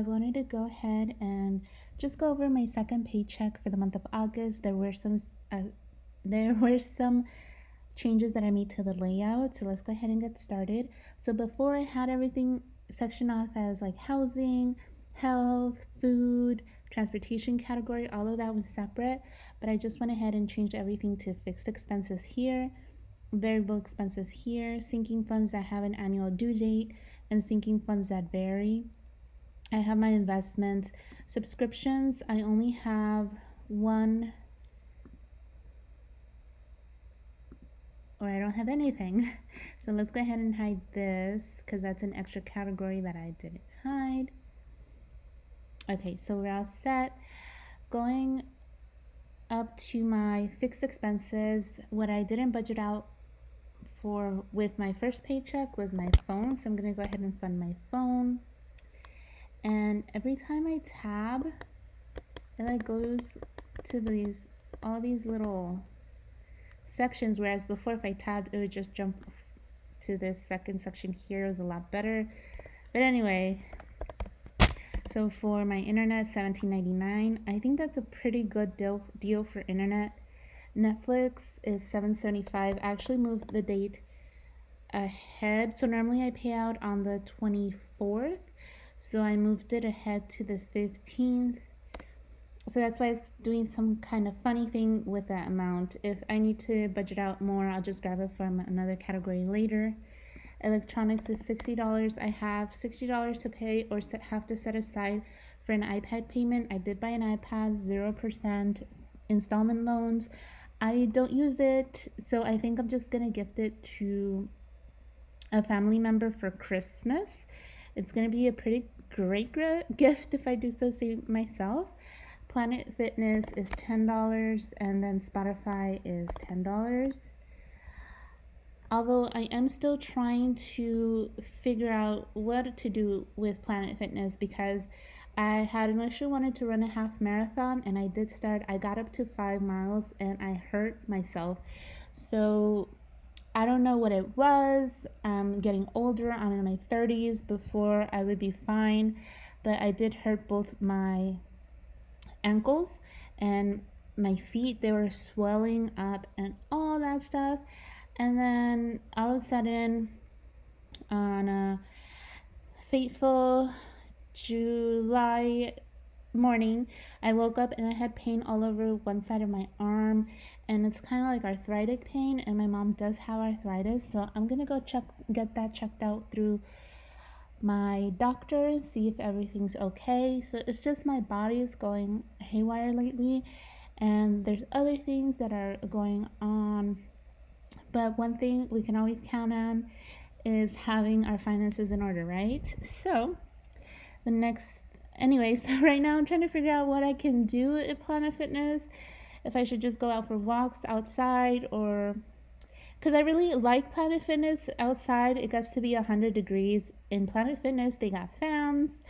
I wanted to go ahead and just go over my second paycheck for the month of August. Uh, there were some changes that I made to the layout, so let's go ahead and get started. So before, I had everything sectioned off as like housing, health, food, transportation category. All of that was separate, but I just went ahead and changed everything to fixed expenses here, variable expenses here, sinking funds that have an annual due date, and sinking funds that vary. I have my investments. Subscriptions, I only have one, or I don't have anything. So let's go ahead and hide this because that's an extra category that I didn't hide. Okay, so we're all set. Going up to my fixed expenses, what I didn't budget out for with my first paycheck was my phone. So I'm gonna go ahead and fund my phone. And every time I tab, it like goes to all these little sections, whereas before if I tabbed it would just jump to this second section here. It was a lot better. But anyway, so for my internet, $17.99. I think that's a pretty good deal for internet. Netflix is $7.75. I actually moved the date ahead. So normally I pay out on the 24th. So I moved it ahead to the 15th. So that's why it's doing some kind of funny thing with that amount. If I need to budget out more, I'll just grab it from another category later. Electronics is $60. I have $60 to pay or have to set aside for an iPad payment. I did buy an iPad, 0% installment loans. I don't use it, so I think I'm just gonna gift it to a family member for Christmas. It's gonna be a pretty great gift if I do so say myself. Planet Fitness is $10, and then Spotify is $10. Although I am still trying to figure out what to do with Planet Fitness, because I had initially wanted to run a half marathon, and I did start. I got up to 5 miles and I hurt myself. So I don't know what it was. I'm getting older. I'm in my 30s. Before I would be fine, but I did hurt both my ankles and my feet. They were swelling up and all that stuff. And then all of a sudden, on a fateful July morning, I woke up and I had pain all over one side of my arm, and it's kind of like arthritic pain, and my mom does have arthritis, so I'm gonna go get that checked out through my doctor and see if everything's okay. So it's just my body is going haywire lately, and there's other things that are going on, but one thing we can always count on is having our finances in order, right? So so right now I'm trying to figure out what I can do at Planet Fitness, if I should just go out for walks outside, or because I really like Planet Fitness outside. It gets to be 100 degrees. In Planet Fitness, they got fans.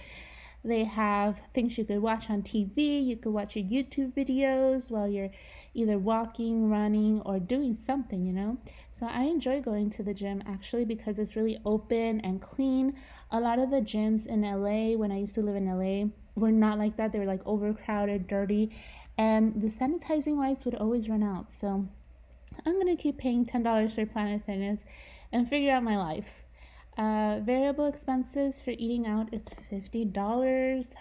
They have things you could watch on TV. You could watch your YouTube videos while you're either walking, running, or doing something. So I enjoy going to the gym actually because it's really open and clean. A lot of the gyms in LA, when I used to live in LA, were not like that. They were like overcrowded, dirty, and the sanitizing wipes would always run out. So I'm gonna keep paying $10 for Planet Fitness and figure out my life. Variable expenses for eating out is $50.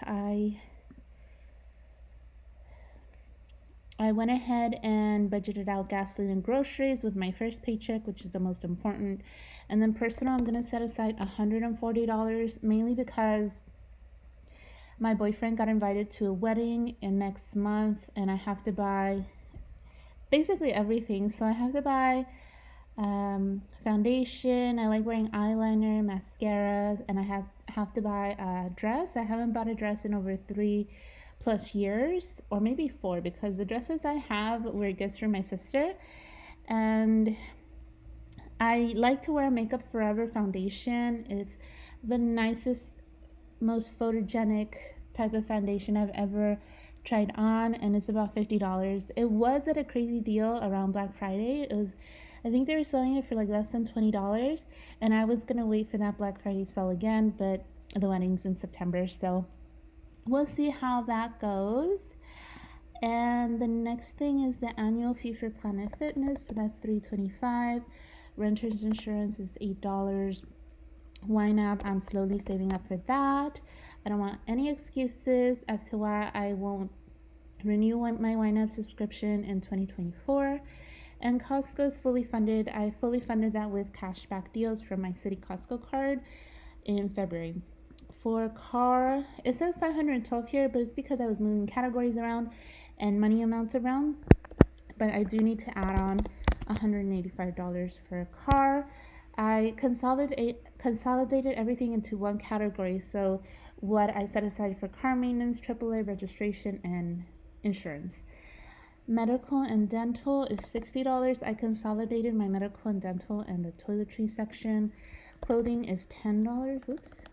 I went ahead and budgeted out gasoline and groceries with my first paycheck, which is the most important. And then personal, I'm gonna set aside $140, mainly because my boyfriend got invited to a wedding in next month, and I have to buy basically everything. So I have to buy foundation. I like wearing eyeliner, mascara, and I have to buy a dress. I haven't bought a dress in over 3+ years, or maybe 4, because the dresses I have were gifts from my sister, and I like to wear Makeup Forever foundation. It's the nicest, most photogenic type of foundation I've ever tried on, and it's about $50. It was at a crazy deal around Black Friday. I think they were selling it for like less than $20, and I was gonna wait for that Black Friday sale again, but the wedding's in September, so we'll see how that goes. And the next thing is the annual fee for Planet Fitness, so that's $3.25. Renter's insurance is $8. YNAB, I'm slowly saving up for that. I don't want any excuses as to why I won't renew my YNAB subscription in 2024. And Costco is fully funded. I fully funded that with cashback deals from my City Costco card in February. For car, it says $512 here, but it's because I was moving categories around and money amounts around. But I do need to add on $185 for a car. I consolidated everything into one category. So what I set aside for car maintenance, AAA registration, and insurance. Medical and dental is $60. I consolidated my medical and dental and the toiletry section. Clothing is $10. Oops.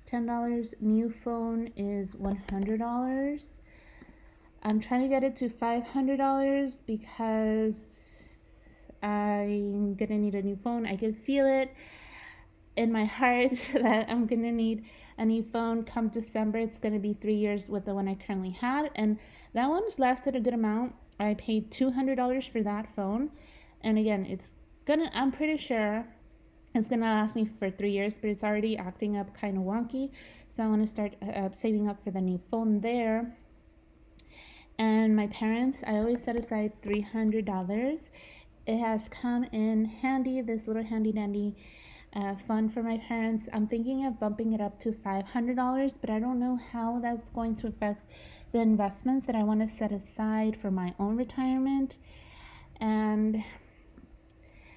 $10. New phone is $100. I'm trying to get it to $500 because I'm gonna need a new phone. I can feel it in my heart that I'm gonna need a new phone come December. It's gonna be 3 years with the one I currently had, and that one's lasted a good amount. I paid $200 for that phone, and again, I'm pretty sure it's gonna last me for 3 years, but it's already acting up kind of wonky, so I want to start saving up for the new phone there. And my parents, I always set aside $300. It has come in handy, this little handy dandy fund for my parents. I'm thinking of bumping it up to $500, but I don't know how that's going to affect the investments that I want to set aside for my own retirement. And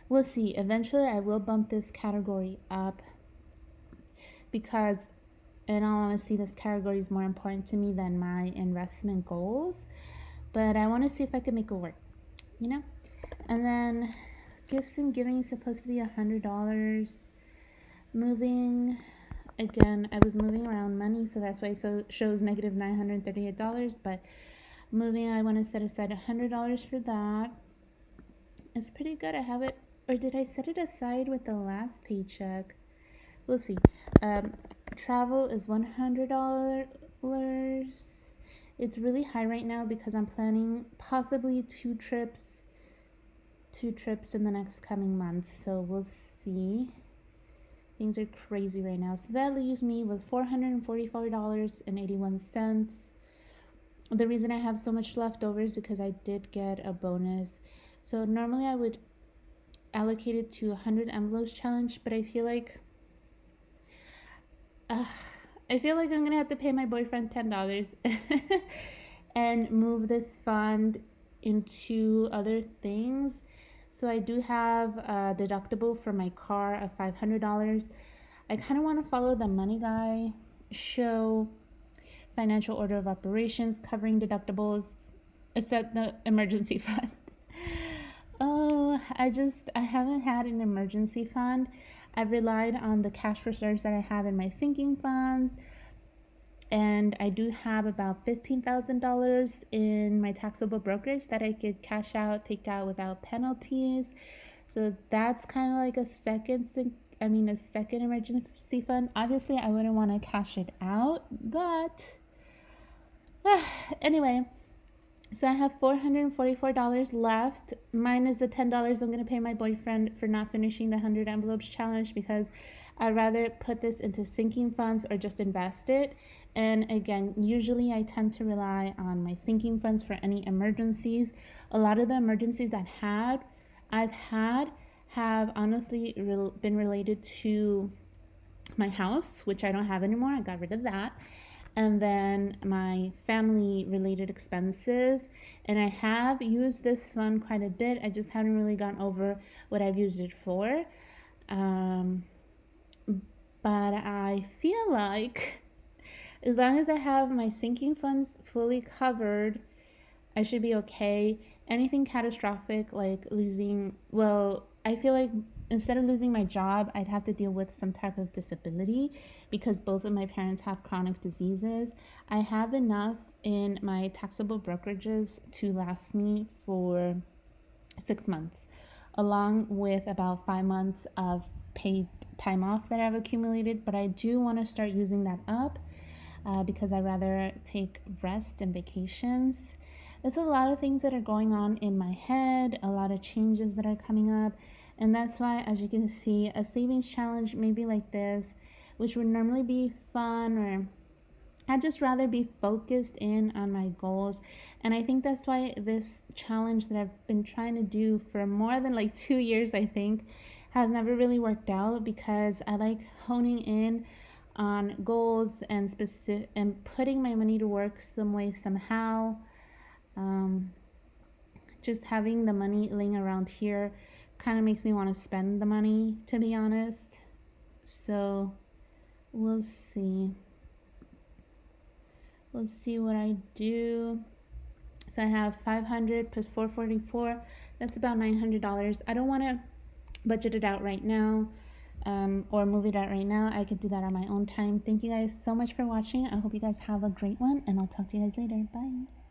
we'll see. Eventually, I will bump this category up because, in all honesty, this category is more important to me than my investment goals. But I want to see if I can make it work, you know? And then gifts and giving is supposed to be $100. Moving, again, I was moving around money, so that's why it shows negative $938. But moving, I want to set aside $100 for that. It's pretty good. I have it, or did I set it aside with the last paycheck? We'll see. Travel is $100. It's really high right now because I'm planning possibly two trips in the next coming months. So we'll see. Things are crazy right now. So that leaves me with $444.81. The reason I have so much left over is because I did get a bonus. So normally I would allocate it to 100 envelopes challenge, but I feel like I'm gonna have to pay my boyfriend $10 and move this fund into other things. So I do have a deductible for my car of $500. I kind of want to follow the Money Guy show financial order of operations, covering deductibles, except the emergency fund. Oh, I haven't had an emergency fund. I've relied on the cash reserves that I have in my sinking funds. And I do have about $15,000 in my taxable brokerage that I could take out without penalties. So that's kind of like a second emergency fund. Obviously, I wouldn't want to cash it out, but anyway. So I have $444 left, minus the $10 I'm going to pay my boyfriend for not finishing the 100 envelopes challenge, because I'd rather put this into sinking funds or just invest it. And again, usually I tend to rely on my sinking funds for any emergencies. A lot of the emergencies that I've had have honestly been related to my house, which I don't have anymore. I got rid of that. And then my family related expenses. And I have used this fund quite a bit. I just haven't really gone over what I've used it for. But I feel like as long as I have my sinking funds fully covered, I should be okay. Anything catastrophic like I feel like instead of losing my job, I'd have to deal with some type of disability because both of my parents have chronic diseases. I have enough in my taxable brokerages to last me for 6 months, along with about 5 months of paid time off that I've accumulated, but I do want to start using that up. because I rather take rest and vacations. It's a lot of things that are going on in my head, a lot of changes that are coming up, and that's why, as you can see, a savings challenge maybe like this, which would normally be fun, or I'd just rather be focused in on my goals. And I think that's why this challenge that I've been trying to do for more than like 2 years, I think, has never really worked out, because I like honing in on goals and specific and putting my money to work some way, somehow. Um, just having the money laying around here kind of makes me want to spend the money, to be honest. So we'll see. Let's see what I do. So I have 500 plus 444. That's about $900. I don't want to budget it out right now, or move it out right now. I could do that on my own time. Thank you guys so much for watching. I hope you guys have a great one, and I'll talk to you guys later. Bye.